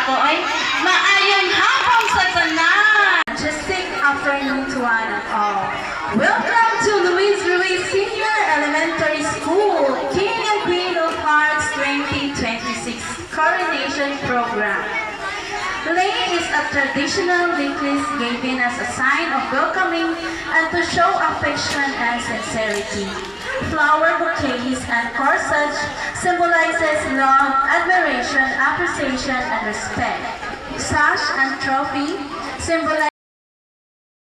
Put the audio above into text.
ako ay maayong hapon sa tanan. Majestic afternoon to one and all. Welcome to Luis Ruiz Senior Elementary School, King and Queen of Hearts 2026 Coronation Program. Lei is a traditional necklace given as a sign of welcoming and to show affection and sincerity. Flower bouquets and corsage symbolizes love, admiration, appreciation, and respect. Sash and trophy symbolize